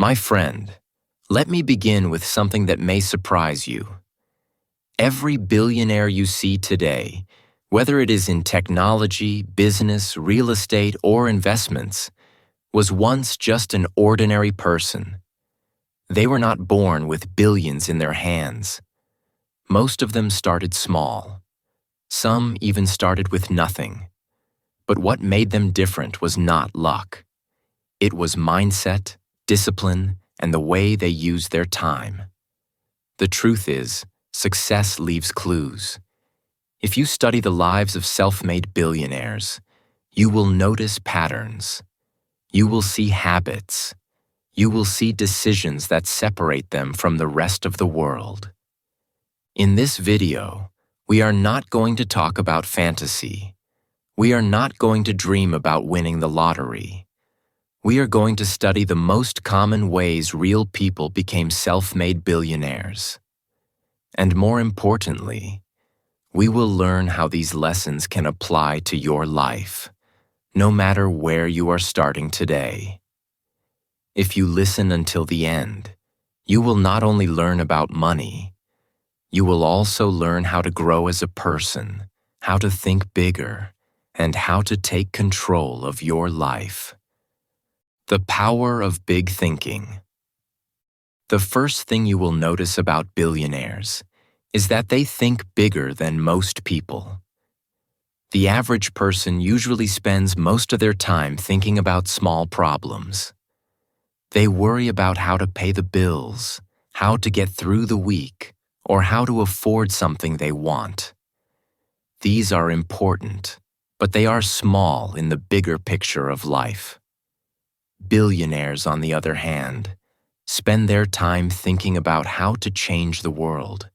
My friend, let me begin with something that may surprise you. Every billionaire you see today, whether it is in technology, business, real estate, or investments, was once just an ordinary person. They were not born with billions in their hands. Most of them started small. Some even started with nothing. But what made them different was not luck. It was mindset, discipline, and the way they used their time. The truth is, success leaves clues. If you study the lives of self-made billionaires, you will notice patterns. You will see habits. You will see decisions that separate them from the rest of the world. In this video, we are not going to talk about fantasy. We are not going to dream about winning the lottery. We are going to study the most common ways real people became self-made billionaires. And more importantly, we will learn how these lessons can apply to your life, no matter where you are starting today. If you listen until the end, you will not only learn about money, you will also learn how to grow as a person, how to think bigger, and how to take control of your life. The power of big thinking. The first thing you will notice about billionaires is that they think bigger than most people. The average person usually spends most of their time thinking about small problems. They worry about how to pay the bills, how to get through the week, or how to afford something they want. These are important, but they are small in the bigger picture of life. Billionaires, on the other hand, spend their time thinking about how to change the world.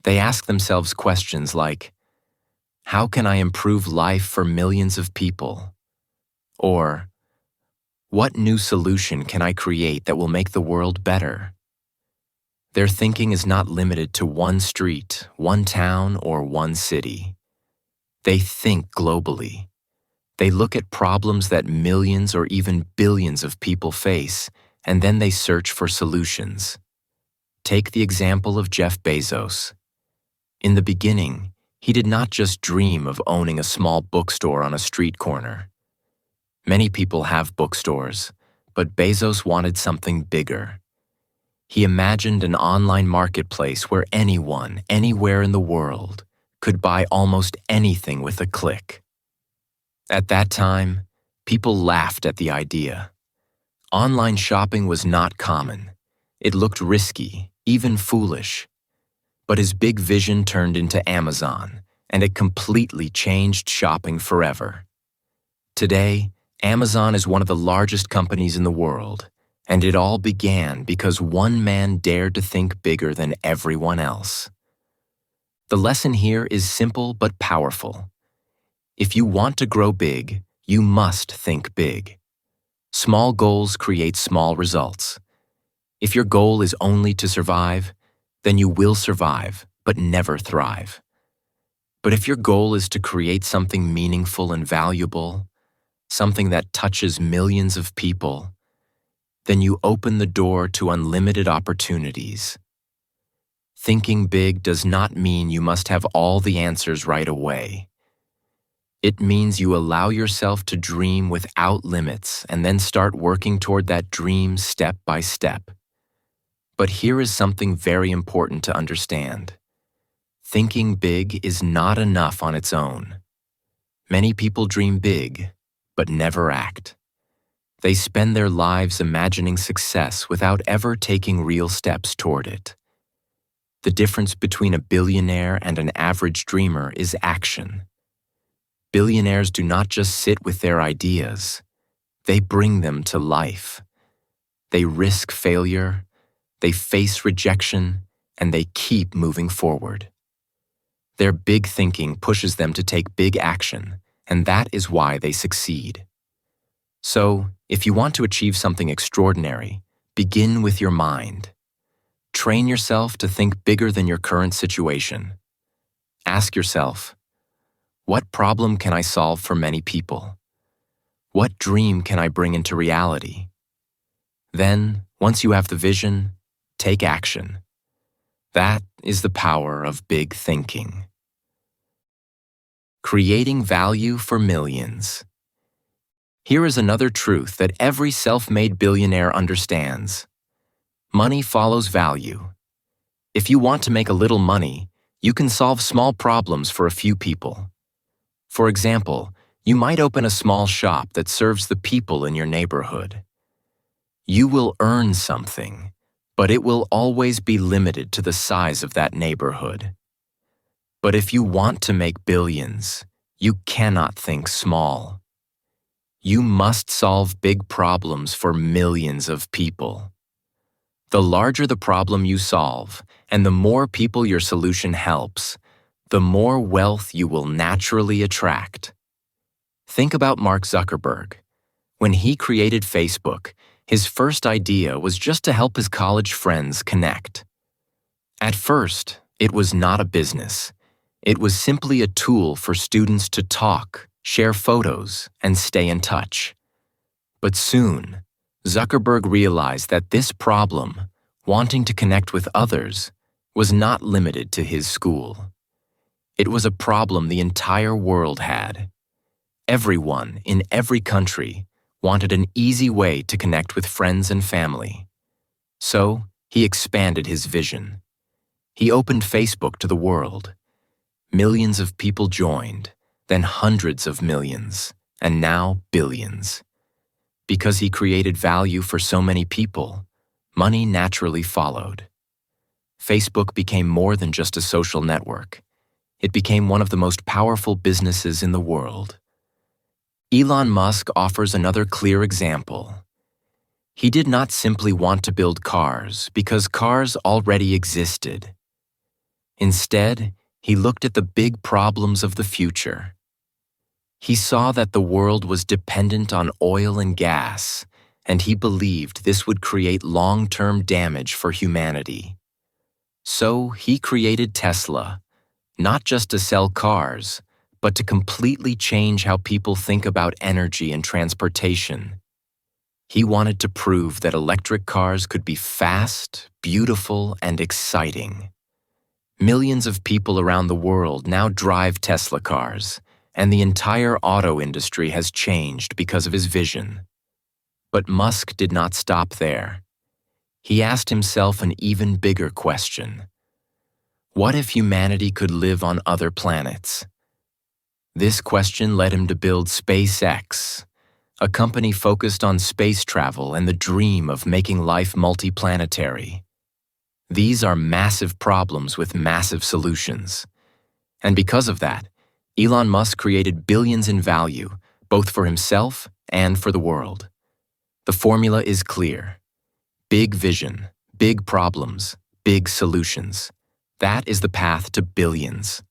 They ask themselves questions like, how can I improve life for millions of people? Or, what new solution can I create that will make the world better? Their thinking is not limited to one street, one town, or one city. They think globally. They look at problems that millions or even billions of people face, and then they search for solutions. Take the example of Jeff Bezos. In the beginning, he did not just dream of owning a small bookstore on a street corner. Many people have bookstores, but Bezos wanted something bigger. He imagined an online marketplace where anyone, anywhere in the world, could buy almost anything with a click. At that time, people laughed at the idea. Online shopping was not common. It looked risky, even foolish. But his big vision turned into Amazon, and it completely changed shopping forever. Today, Amazon is one of the largest companies in the world, and it all began because one man dared to think bigger than everyone else. The lesson here is simple but powerful. If you want to grow big, you must think big. Small goals create small results. If your goal is only to survive, then you will survive, but never thrive. But if your goal is to create something meaningful and valuable, something that touches millions of people, then you open the door to unlimited opportunities. Thinking big does not mean you must have all the answers right away. It means you allow yourself to dream without limits and then start working toward that dream step by step. But here is something very important to understand. Thinking big is not enough on its own. Many people dream big, but never act. They spend their lives imagining success without ever taking real steps toward it. The difference between a billionaire and an average dreamer is action. Billionaires do not just sit with their ideas. They bring them to life. They risk failure, they face rejection, and they keep moving forward. Their big thinking pushes them to take big action, and that is why they succeed. So, if you want to achieve something extraordinary, begin with your mind. Train yourself to think bigger than your current situation. Ask yourself, what problem can I solve for many people? What dream can I bring into reality? Then, Once you have the vision, take action. That is the power of big thinking. Creating value for millions. Here is another truth that every self-made billionaire understands. Money follows value. If you want to make a little money, you can solve small problems for a few people. For example, you might open a small shop that serves the people in your neighborhood. You will earn something, but it will always be limited to the size of that neighborhood. But if you want to make billions, you cannot think small. You must solve big problems for millions of people. The larger the problem you solve, and the more people your solution helps, the more wealth you will naturally attract. Think about Mark Zuckerberg. When he created Facebook, his first idea was just to help his college friends connect. At first, it was not a business. It was simply a tool for students to talk, share photos, and stay in touch. But soon, Zuckerberg realized that this problem, wanting to connect with others, was not limited to his school. It was a problem the entire world had. Everyone in every country wanted an easy way to connect with friends and family. So, he expanded his vision. He opened Facebook to the world. Millions of people joined, then hundreds of millions, and now billions. Because he created value for so many people, money naturally followed. Facebook became more than just a social network. It became one of the most powerful businesses in the world. Elon Musk offers another clear example. He did not simply want to build cars because cars already existed. Instead, he looked at the big problems of the future. He saw that the world was dependent on oil and gas, and he believed this would create long-term damage for humanity. So he created Tesla, not just to sell cars, but to completely change how people think about energy and transportation. He wanted to prove that electric cars could be fast, beautiful, and exciting. Millions of people around the world now drive Tesla cars, and the entire auto industry has changed because of his vision. But Musk did not stop there. He asked himself an even bigger question. What if humanity could live on other planets? This question led him to build SpaceX, a company focused on space travel and the dream of making life multiplanetary. These are massive problems with massive solutions. And because of that, Elon Musk created billions in value, both for himself and for the world. The formula is clear. Big vision, big problems, big solutions. That is the path to billions.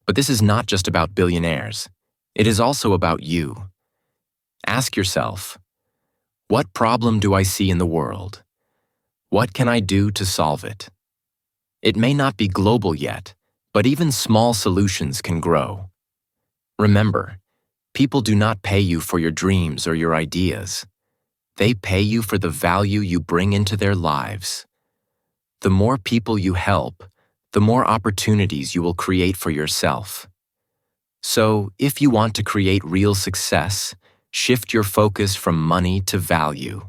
But this is not just about billionaires. It is also about you. Ask yourself, what problem do I see in the world? What can I do to solve it? It may not be global yet, but even small solutions can grow. Remember, people do not pay you for your dreams or your ideas. They pay you for the value you bring into their lives. The more people you help, the more opportunities you will create for yourself. So, if you want to create real success, shift your focus from money to value.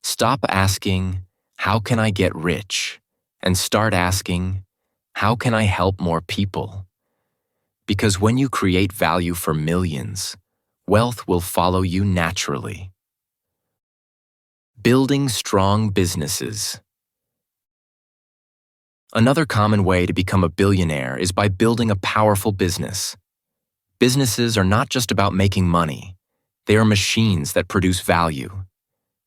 Stop asking, how can I get rich? And start asking, how can I help more people? Because when you create value for millions, wealth will follow you naturally. Building strong businesses. Another common way to become a billionaire is by building a powerful business. Businesses are not just about making money. They are machines that produce value.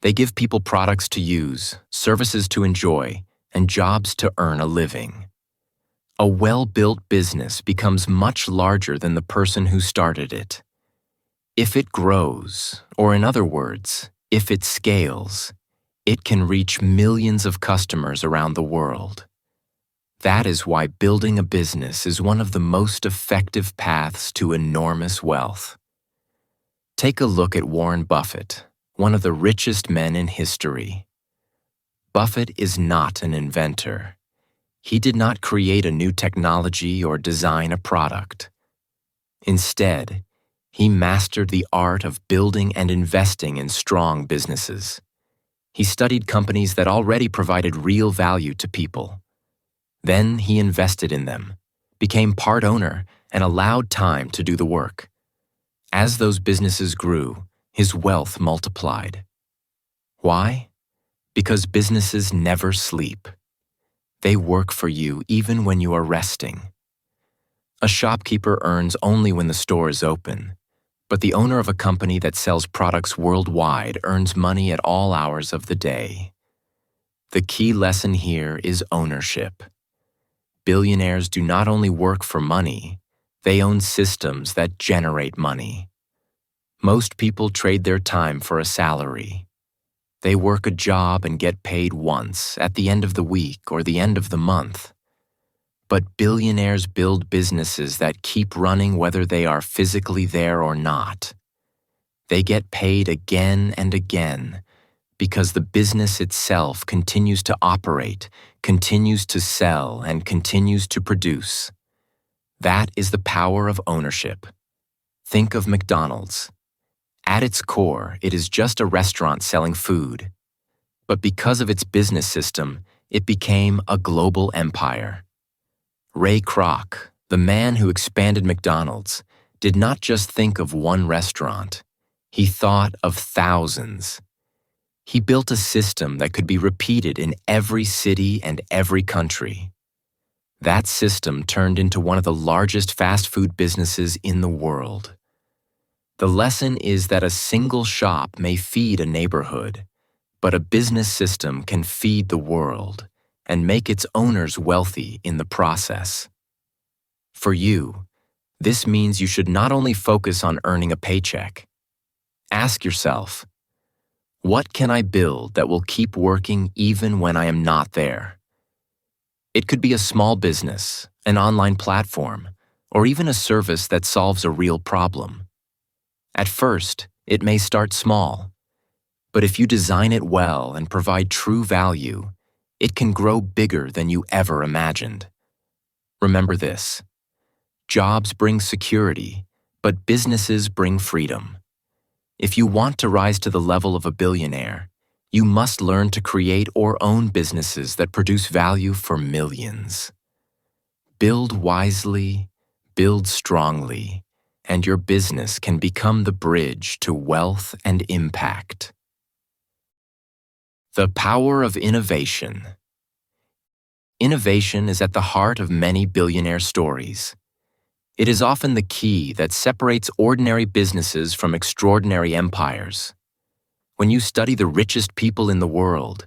They give people products to use, services to enjoy, and jobs to earn a living. A well-built business becomes much larger than the person who started it. If it grows, or in other words, if it scales, it can reach millions of customers around the world. That is why building a business is one of the most effective paths to enormous wealth. Take a look at Warren Buffett, one of the richest men in history. Buffett is not an inventor. He did not create a new technology or design a product. Instead, he mastered the art of building and investing in strong businesses. He studied companies that already provided real value to people. Then he invested in them, became part owner, and allowed time to do the work. As those businesses grew, his wealth multiplied. Why? Because businesses never sleep. They work for you even when you are resting. A shopkeeper earns only when the store is open, but the owner of a company that sells products worldwide earns money at all hours of the day. The key lesson here is ownership. Billionaires do not only work for money, they own systems that generate money. Most people trade their time for a salary. They work a job and get paid once, at the end of the week or the end of the month. But billionaires build businesses that keep running whether they are physically there or not. They get paid again and again because the business itself continues to operate, continues to sell, and continues to produce. That is the power of ownership. Think of McDonald's. At its core, it is just a restaurant selling food. But because of its business system, it became a global empire. Ray Kroc, the man who expanded McDonald's, did not just think of one restaurant. He thought of thousands. He built a system that could be repeated in every city and every country. That system turned into one of the largest fast food businesses in the world. The lesson is that a single shop may feed a neighborhood, but a business system can feed the world and make its owners wealthy in the process. For you, this means you should not only focus on earning a paycheck. Ask yourself, what can I build that will keep working even when I am not there? It could be a small business, an online platform, or even a service that solves a real problem. At first, it may start small, but if you design it well and provide true value, it can grow bigger than you ever imagined. Remember this: jobs bring security, but businesses bring freedom. If you want to rise to the level of a billionaire, you must learn to create or own businesses that produce value for millions. Build wisely, build strongly, and your business can become the bridge to wealth and impact. The power of innovation. Innovation is at the heart of many billionaire stories. It is often the key that separates ordinary businesses from extraordinary empires. When you study the richest people in the world,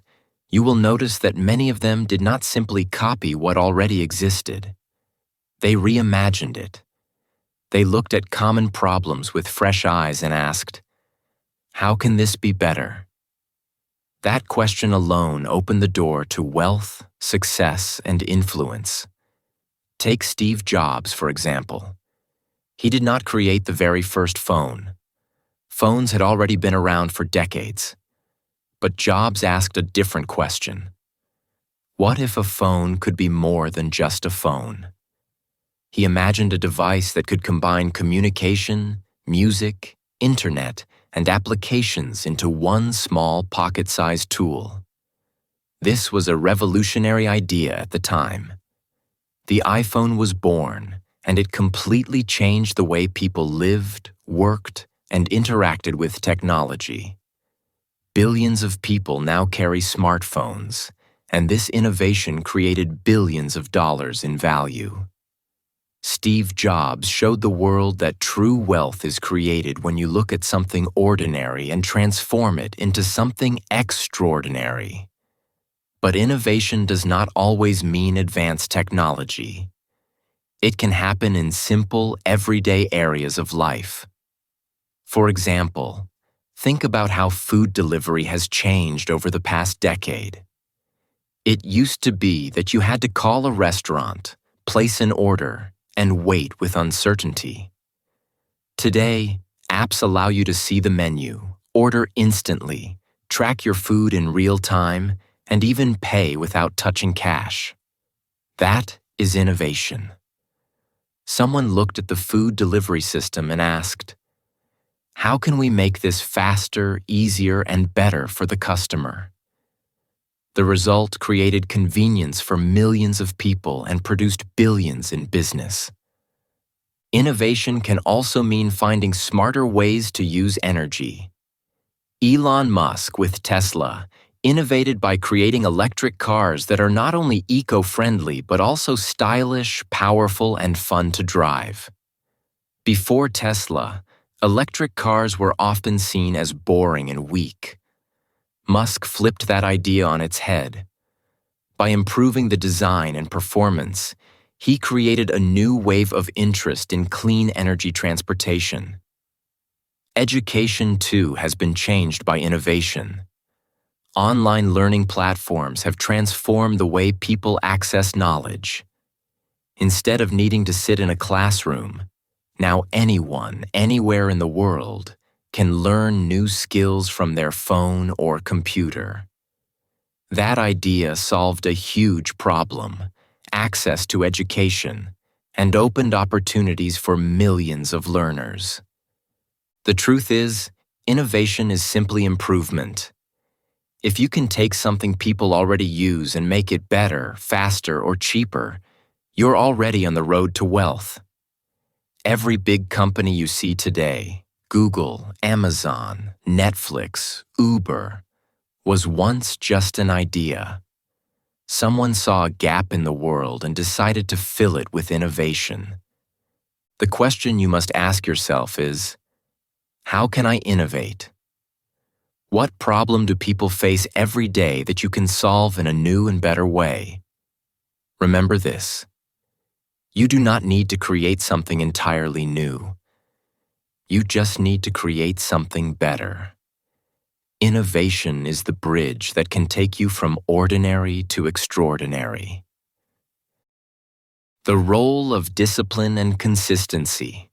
you will notice that many of them did not simply copy what already existed. They reimagined it. They looked at common problems with fresh eyes and asked, "How can this be better?" That question alone opened the door to wealth, success, and influence. Take Steve Jobs, for example. He did not create the very first phone. Phones had already been around for decades. But Jobs asked a different question. What if a phone could be more than just a phone? He imagined a device that could combine communication, music, internet, and applications into one small pocket-sized tool. This was a revolutionary idea at the time. The iPhone was born, and it completely changed the way people lived, worked, and interacted with technology. Billions of people now carry smartphones, and this innovation created billions of dollars in value. Steve Jobs showed the world that true wealth is created when you look at something ordinary and transform it into something extraordinary. But innovation does not always mean advanced technology. It can happen in simple, everyday areas of life. For example, think about how food delivery has changed over the past decade. It used to be that you had to call a restaurant, place an order, and wait with uncertainty. Today, apps allow you to see the menu, order instantly, track your food in real time, and even pay without touching cash. That is innovation. Someone looked at the food delivery system and asked, "How can we make this faster, easier, and better for the customer?" The result created convenience for millions of people and produced billions in business. Innovation can also mean finding smarter ways to use energy. Elon Musk with Tesla innovated by creating electric cars that are not only eco-friendly but also stylish, powerful, and fun to drive. Before Tesla, electric cars were often seen as boring and weak. Musk flipped that idea on its head. By improving the design and performance, he created a new wave of interest in clean energy transportation. Education, too, has been changed by innovation. Online learning platforms have transformed the way people access knowledge. Instead of needing to sit in a classroom, now anyone, anywhere in the world, can learn new skills from their phone or computer. That idea solved a huge problem, access to education, and opened opportunities for millions of learners. The truth is, innovation is simply improvement. If you can take something people already use and make it better, faster, or cheaper, you're already on the road to wealth. Every big company you see today, Google, Amazon, Netflix, Uber, was once just an idea. Someone saw a gap in the world and decided to fill it with innovation. The question you must ask yourself is, how can I innovate? What problem do people face every day that you can solve in a new and better way? Remember this: you do not need to create something entirely new. You just need to create something better. Innovation is the bridge that can take you from ordinary to extraordinary. The role of discipline and consistency.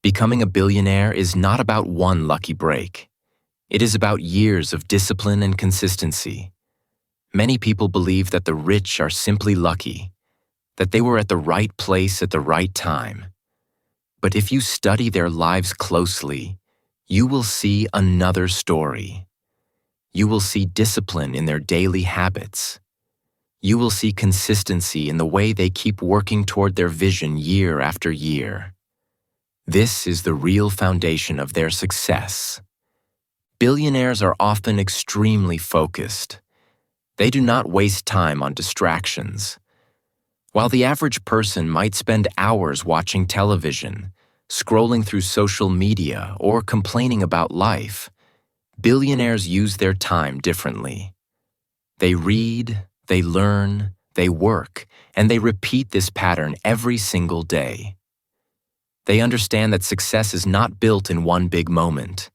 Becoming a billionaire is not about one lucky break. It is about years of discipline and consistency. Many people believe that the rich are simply lucky, that they were at the right place at the right time. But if you study their lives closely, you will see another story. You will see discipline in their daily habits. You will see consistency in the way they keep working toward their vision year after year. This is the real foundation of their success. Billionaires are often extremely focused. They do not waste time on distractions. While the average person might spend hours watching television, scrolling through social media, or complaining about life, billionaires use their time differently. They read, they learn, they work, and they repeat this pattern every single day. They understand that success is not built in one big moment.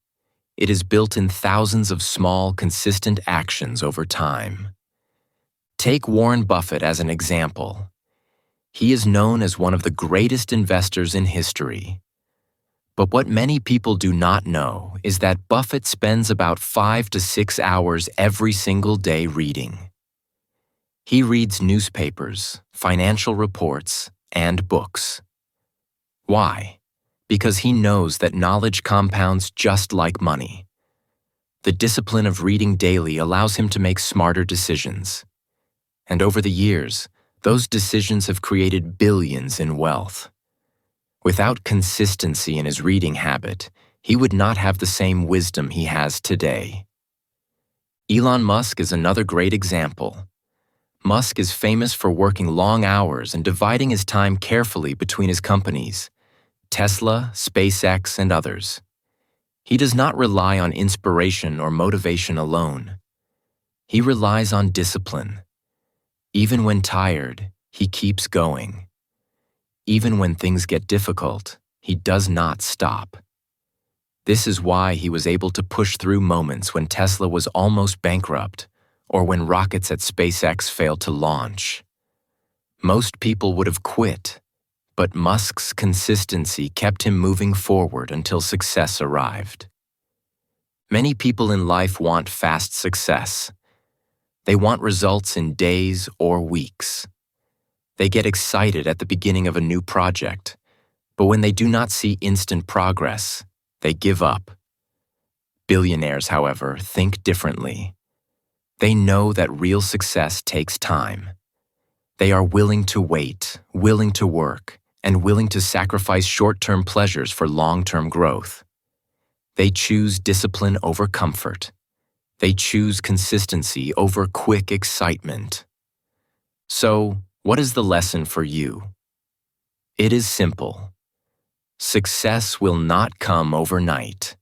It is built in thousands of small, consistent actions over time. Take Warren Buffett as an example. He is known as one of the greatest investors in history. But what many people do not know is that Buffett spends about 5 to 6 hours every single day reading. He reads newspapers, financial reports, and books. Why? Because he knows that knowledge compounds just like money. The discipline of reading daily allows him to make smarter decisions. And over the years, those decisions have created billions in wealth. Without consistency in his reading habit, he would not have the same wisdom he has today. Elon Musk is another great example. Musk is famous for working long hours and dividing his time carefully between his companies, Tesla, SpaceX, and others. He does not rely on inspiration or motivation alone. He relies on discipline. Even when tired, he keeps going. Even when things get difficult, he does not stop. This is why he was able to push through moments when Tesla was almost bankrupt or when rockets at SpaceX failed to launch. Most people would have quit, but Musk's consistency kept him moving forward until success arrived. Many people in life want fast success. They want results in days or weeks. They get excited at the beginning of a new project, but when they do not see instant progress, they give up. Billionaires, however, think differently. They know that real success takes time. They are willing to wait, willing to work, and willing to sacrifice short-term pleasures for long-term growth. They choose discipline over comfort. They choose consistency over quick excitement. So, what is the lesson for you? It is simple. Success will not come overnight.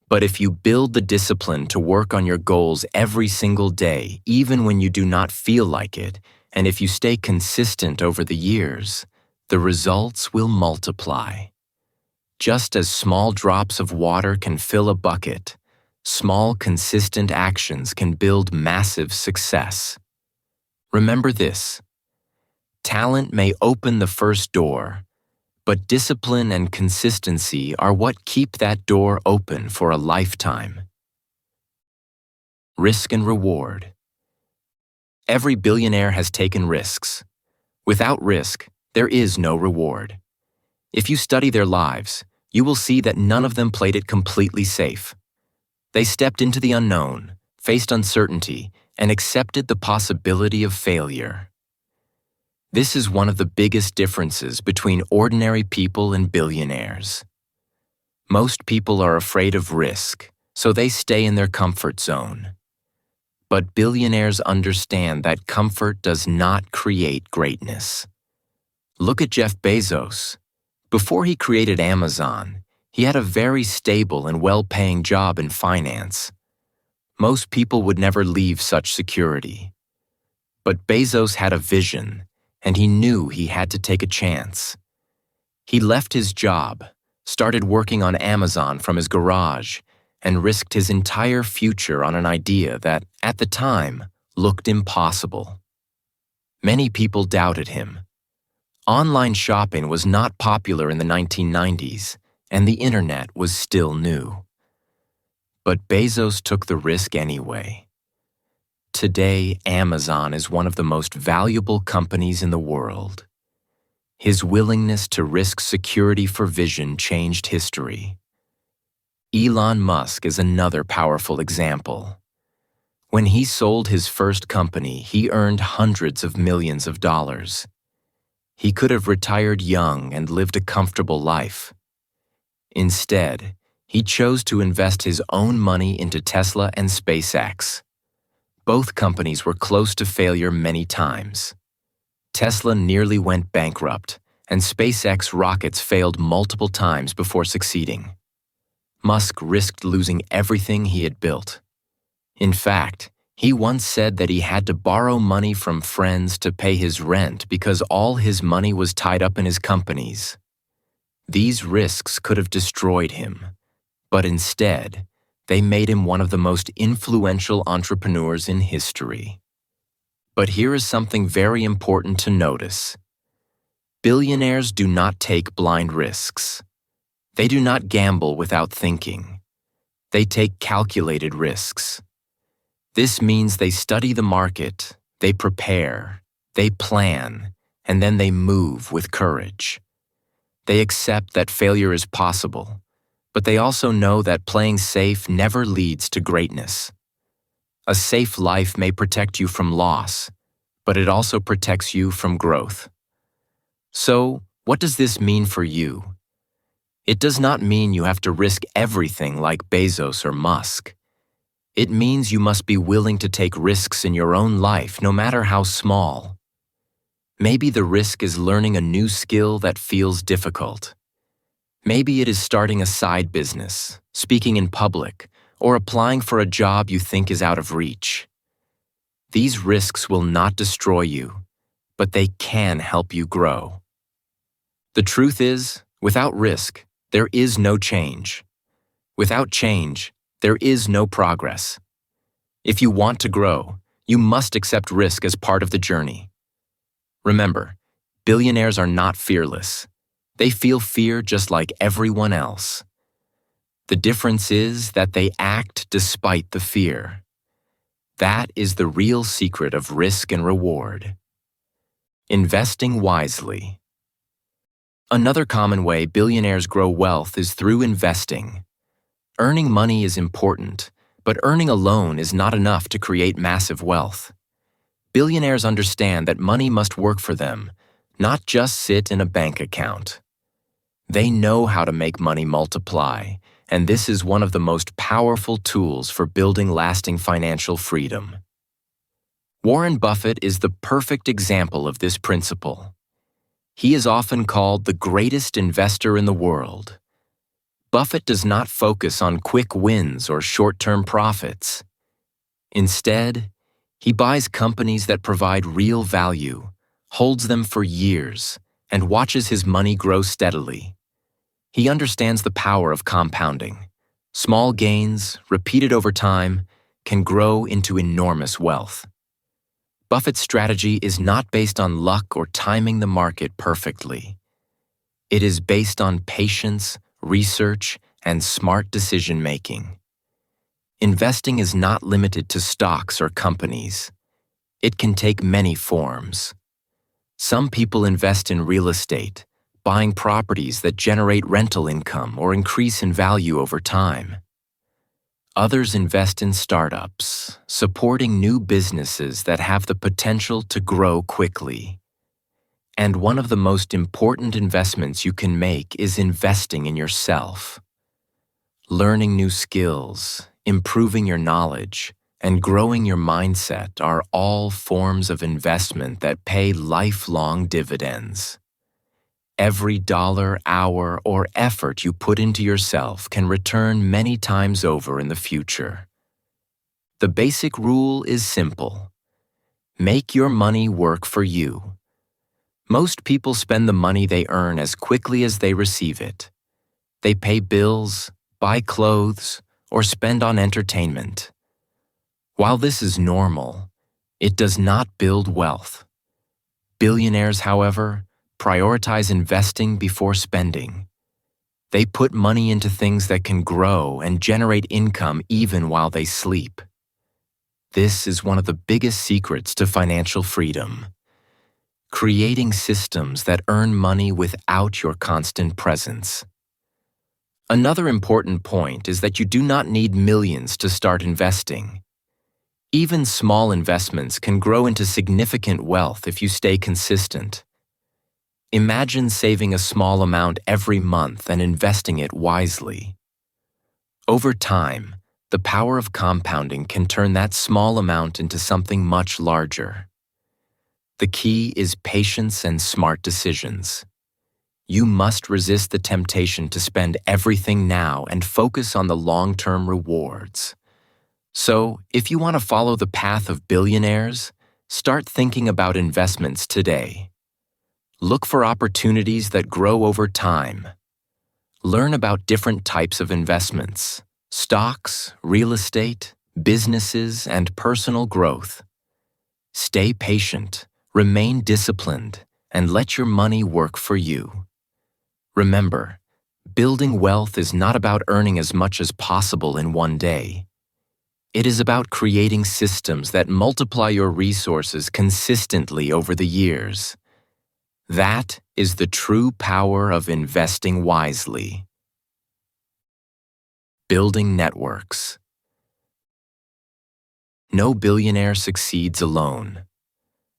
But if you build the discipline to work on your goals every single day, even when you do not feel like it, and if you stay consistent over the years, the results will multiply. Just as small drops of water can fill a bucket, small, consistent actions can build massive success. Remember this: talent may open the first door, but discipline and consistency are what keep that door open for a lifetime. Risk and reward. Every billionaire has taken risks. Without risk, there is no reward. If you study their lives, you will see that none of them played it completely safe. They stepped into the unknown, faced uncertainty, and accepted the possibility of failure. This is one of the biggest differences between ordinary people and billionaires. Most people are afraid of risk, so they stay in their comfort zone. But billionaires understand that comfort does not create greatness. Look at Jeff Bezos. Before he created Amazon, he had a very stable and well-paying job in finance. Most people would never leave such security. But Bezos had a vision, and he knew he had to take a chance. He left his job, started working on Amazon from his garage, and risked his entire future on an idea that, at the time, looked impossible. Many people doubted him. Online shopping was not popular in the 1990s, and the internet was still new. But Bezos took the risk anyway. Today, Amazon is one of the most valuable companies in the world. His willingness to risk security for vision changed history. Elon Musk is another powerful example. When he sold his first company, he earned hundreds of millions of dollars. He could have retired young and lived a comfortable life. Instead, he chose to invest his own money into Tesla and SpaceX. Both companies were close to failure many times. Tesla nearly went bankrupt, and SpaceX rockets failed multiple times before succeeding. Musk risked losing everything he had built. In fact, he once said that he had to borrow money from friends to pay his rent because all his money was tied up in his companies. These risks could have destroyed him, but instead, they made him one of the most influential entrepreneurs in history. But here is something very important to notice. Billionaires do not take blind risks. They do not gamble without thinking. They take calculated risks. This means they study the market, they prepare, they plan, and then they move with courage. They accept that failure is possible, but they also know that playing safe never leads to greatness. A safe life may protect you from loss, but it also protects you from growth. So, what does this mean for you? It does not mean you have to risk everything like Bezos or Musk. It means you must be willing to take risks in your own life, no matter how small. Maybe the risk is learning a new skill that feels difficult. Maybe it is starting a side business, speaking in public, or applying for a job you think is out of reach. These risks will not destroy you, but they can help you grow. The truth is, without risk, there is no change. Without change, there is no progress. If you want to grow, you must accept risk as part of the journey. Remember, billionaires are not fearless. They feel fear just like everyone else. The difference is that they act despite the fear. That is the real secret of risk and reward. Investing wisely. Another common way billionaires grow wealth is through investing. Earning money is important, but earning alone is not enough to create massive wealth. Billionaires understand that money must work for them, not just sit in a bank account. They know how to make money multiply, and this is one of the most powerful tools for building lasting financial freedom. Warren Buffett is the perfect example of this principle. He is often called the greatest investor in the world. Buffett does not focus on quick wins or short-term profits. Instead, he buys companies that provide real value, holds them for years, and watches his money grow steadily. He understands the power of compounding. Small gains, repeated over time, can grow into enormous wealth. Buffett's strategy is not based on luck or timing the market perfectly. It is based on patience, research, and smart decision-making. Investing is not limited to stocks or companies. It can take many forms. Some people invest in real estate, buying properties that generate rental income or increase in value over time. Others invest in startups, supporting new businesses that have the potential to grow quickly. And one of the most important investments you can make is investing in yourself. Learning new skills, improving your knowledge, and growing your mindset are all forms of investment that pay lifelong dividends. Every dollar, hour, or effort you put into yourself can return many times over in the future. The basic rule is simple. Make your money work for you. Most people spend the money they earn as quickly as they receive it. They pay bills, buy clothes, or spend on entertainment. While this is normal, it does not build wealth. Billionaires, however, prioritize investing before spending. They put money into things that can grow and generate income even while they sleep. This is one of the biggest secrets to financial freedom. Creating systems that earn money without your constant presence. Another important point is that you do not need millions to start investing. Even small investments can grow into significant wealth if you stay consistent. Imagine saving a small amount every month and investing it wisely. Over time, the power of compounding can turn that small amount into something much larger. The key is patience and smart decisions. You must resist the temptation to spend everything now and focus on the long-term rewards. So, if you want to follow the path of billionaires, start thinking about investments today. Look for opportunities that grow over time. Learn about different types of investments: stocks, real estate, businesses, and personal growth. Stay patient, remain disciplined, and let your money work for you. Remember, building wealth is not about earning as much as possible in one day. It is about creating systems that multiply your resources consistently over the years. That is the true power of investing wisely. Building networks. No billionaire succeeds alone.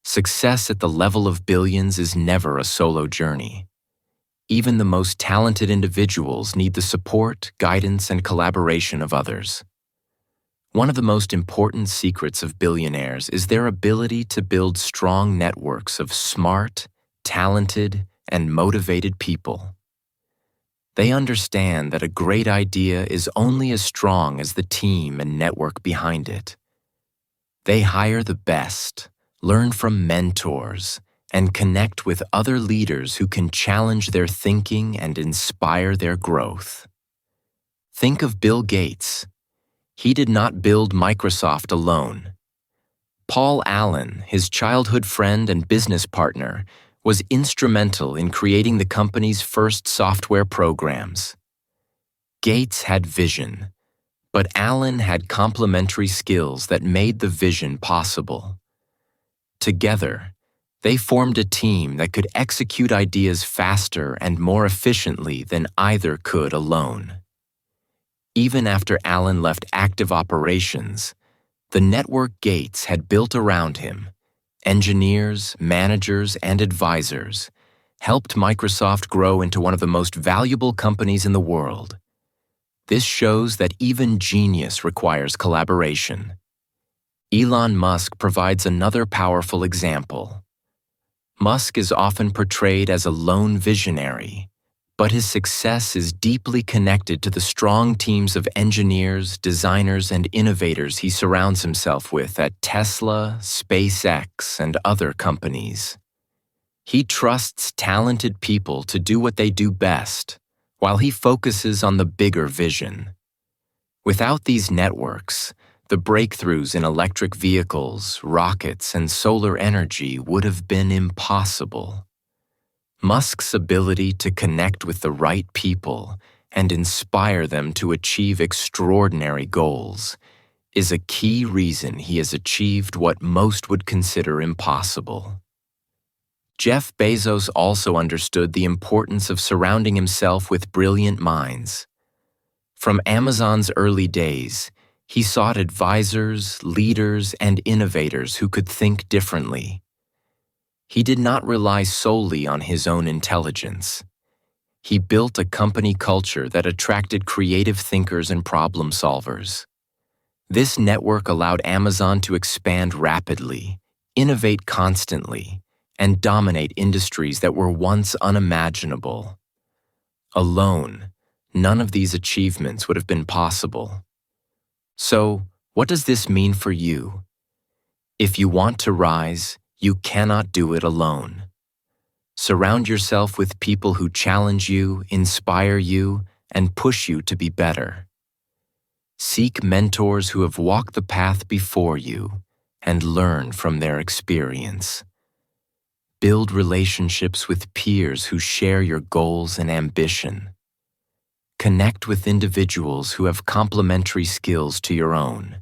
Success at the level of billions is never a solo journey. Even the most talented individuals need the support, guidance, and collaboration of others. One of the most important secrets of billionaires is their ability to build strong networks of smart, talented, and motivated people. They understand that a great idea is only as strong as the team and network behind it. They hire the best, learn from mentors, and connect with other leaders who can challenge their thinking and inspire their growth. Think of Bill Gates. He did not build Microsoft alone. Paul Allen, his childhood friend and business partner, was instrumental in creating the company's first software programs. Gates had vision, but Allen had complementary skills that made the vision possible. Together, they formed a team that could execute ideas faster and more efficiently than either could alone. Even after Allen left active operations, the network Gates had built around him, engineers, managers, and advisors, helped Microsoft grow into one of the most valuable companies in the world. This shows that even genius requires collaboration. Elon Musk provides another powerful example. Musk is often portrayed as a lone visionary, but his success is deeply connected to the strong teams of engineers, designers, and innovators he surrounds himself with at Tesla, SpaceX, and other companies. He trusts talented people to do what they do best, while he focuses on the bigger vision. Without these networks, the breakthroughs in electric vehicles, rockets, and solar energy would have been impossible. Musk's ability to connect with the right people and inspire them to achieve extraordinary goals is a key reason he has achieved what most would consider impossible. Jeff Bezos also understood the importance of surrounding himself with brilliant minds. From Amazon's early days, he sought advisors, leaders, and innovators who could think differently. He did not rely solely on his own intelligence. He built a company culture that attracted creative thinkers and problem solvers. This network allowed Amazon to expand rapidly, innovate constantly, and dominate industries that were once unimaginable. Alone, none of these achievements would have been possible. So, what does this mean for you? If you want to rise, you cannot do it alone. Surround yourself with people who challenge you, inspire you, and push you to be better. Seek mentors who have walked the path before you and learn from their experience. Build relationships with peers who share your goals and ambition. Connect with individuals who have complementary skills to your own.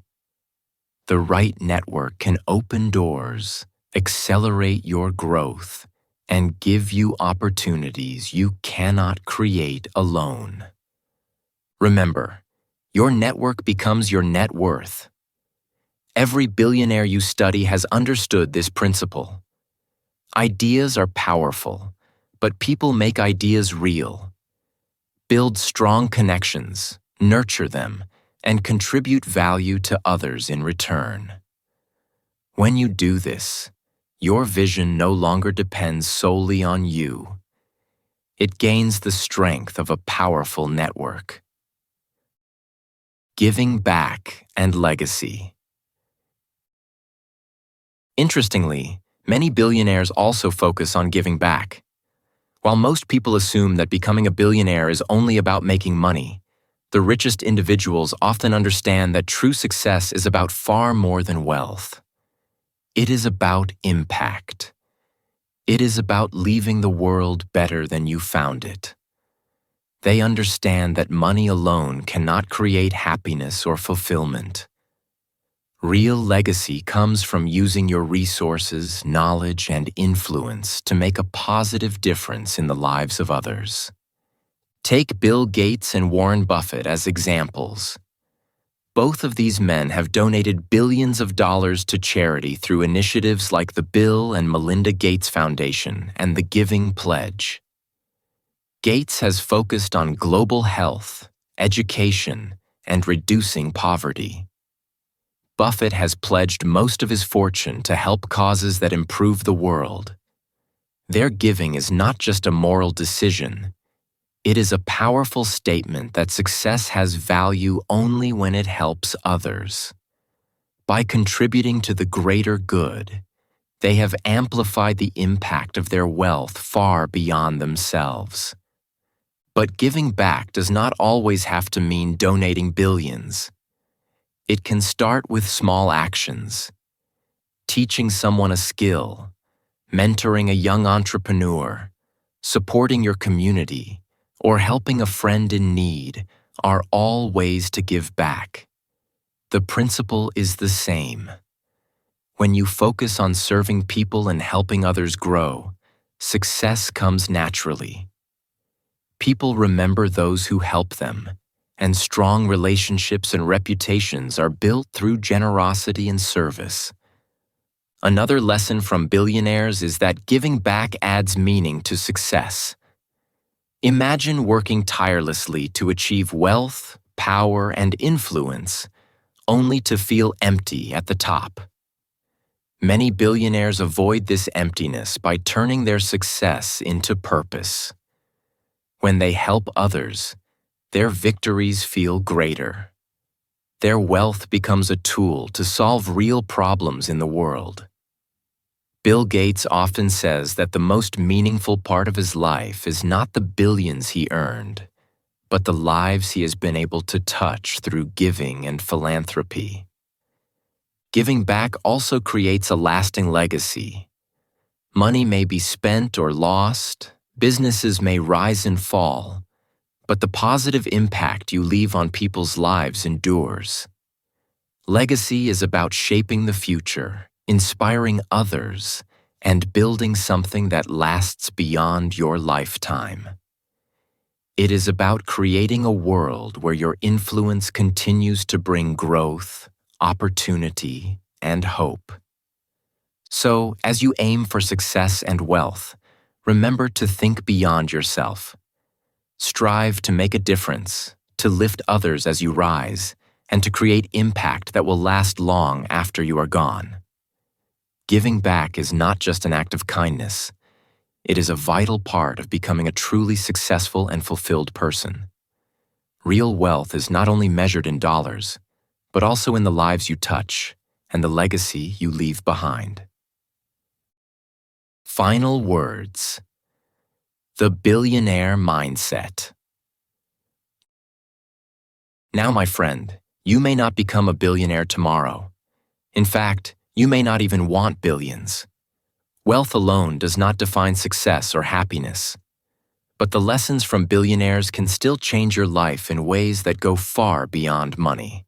The right network can open doors, accelerate your growth, and give you opportunities you cannot create alone. Remember, your network becomes your net worth. Every billionaire you study has understood this principle. Ideas are powerful, but people make ideas real. Build strong connections, nurture them, and contribute value to others in return. When you do this, your vision no longer depends solely on you. It gains the strength of a powerful network. Giving back and legacy. Interestingly, many billionaires also focus on giving back. While most people assume that becoming a billionaire is only about making money, the richest individuals often understand that true success is about far more than wealth. It is about impact. It is about leaving the world better than you found it. They understand that money alone cannot create happiness or fulfillment. Real legacy comes from using your resources, knowledge, and influence to make a positive difference in the lives of others. Take Bill Gates and Warren Buffett as examples. Both of these men have donated billions of dollars to charity through initiatives like the Bill and Melinda Gates Foundation and the Giving Pledge. Gates has focused on global health, education, and reducing poverty. Buffett has pledged most of his fortune to help causes that improve the world. Their giving is not just a moral decision. It is a powerful statement that success has value only when it helps others. By contributing to the greater good, they have amplified the impact of their wealth far beyond themselves. But giving back does not always have to mean donating billions. It can start with small actions. Teaching someone a skill, mentoring a young entrepreneur, supporting your community, or helping a friend in need are all ways to give back. The principle is the same. When you focus on serving people and helping others grow, success comes naturally. People remember those who help them, and strong relationships and reputations are built through generosity and service. Another lesson from billionaires is that giving back adds meaning to success. Imagine working tirelessly to achieve wealth, power, and influence, only to feel empty at the top. Many billionaires avoid this emptiness by turning their success into purpose. When they help others, their victories feel greater. Their wealth becomes a tool to solve real problems in the world. Bill Gates often says that the most meaningful part of his life is not the billions he earned, but the lives he has been able to touch through giving and philanthropy. Giving back also creates a lasting legacy. Money may be spent or lost, businesses may rise and fall, but the positive impact you leave on people's lives endures. Legacy is about shaping the future, inspiring others, and building something that lasts beyond your lifetime. It is about creating a world where your influence continues to bring growth, opportunity, and hope. So, as you aim for success and wealth, remember to think beyond yourself. Strive to make a difference, to lift others as you rise, and to create impact that will last long after you are gone. Giving back is not just an act of kindness. It is a vital part of becoming a truly successful and fulfilled person. Real wealth is not only measured in dollars, but also in the lives you touch and the legacy you leave behind. Final words. The billionaire mindset. Now, my friend, you may not become a billionaire tomorrow. In fact, you may not even want billions. Wealth alone does not define success or happiness. But the lessons from billionaires can still change your life in ways that go far beyond money.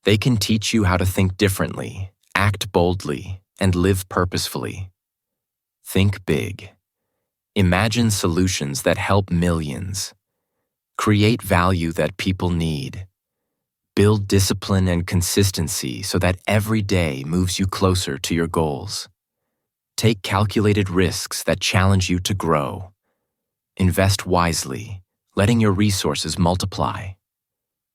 They can teach you how to think differently, act boldly, and live purposefully. Think big. Imagine solutions that help millions. Create value that people need. Build discipline and consistency so that every day moves you closer to your goals. Take calculated risks that challenge you to grow. Invest wisely, letting your resources multiply.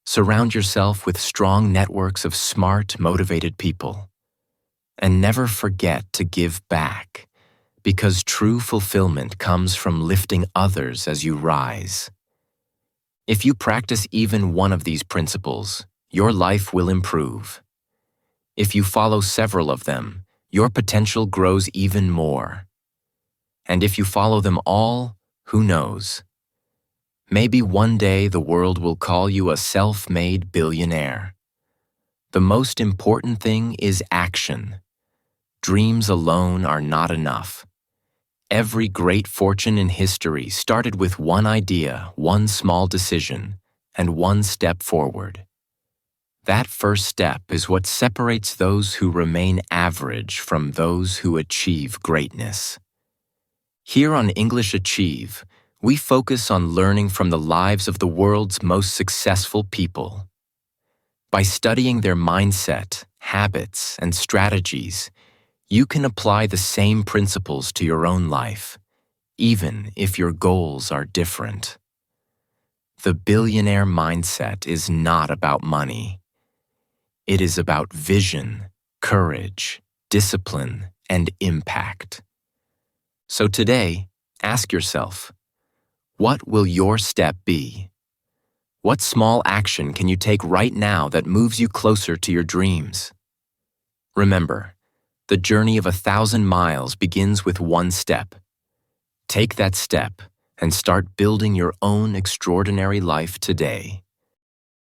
Surround yourself with strong networks of smart, motivated people. And never forget to give back, because true fulfillment comes from lifting others as you rise. If you practice even one of these principles, your life will improve. If you follow several of them, your potential grows even more. And if you follow them all, who knows? Maybe one day the world will call you a self-made billionaire. The most important thing is action. Dreams alone are not enough. Every great fortune in history started with one idea, one small decision, and one step forward. That first step is what separates those who remain average from those who achieve greatness. Here on English Achieve, we focus on learning from the lives of the world's most successful people. By studying their mindset, habits, and strategies, you can apply the same principles to your own life, even if your goals are different. The billionaire mindset is not about money. It is about vision, courage, discipline, and impact. So today, ask yourself, what will your step be? What small action can you take right now that moves you closer to your dreams? Remember, the journey of 1,000 miles begins with one step. Take that step and start building your own extraordinary life today.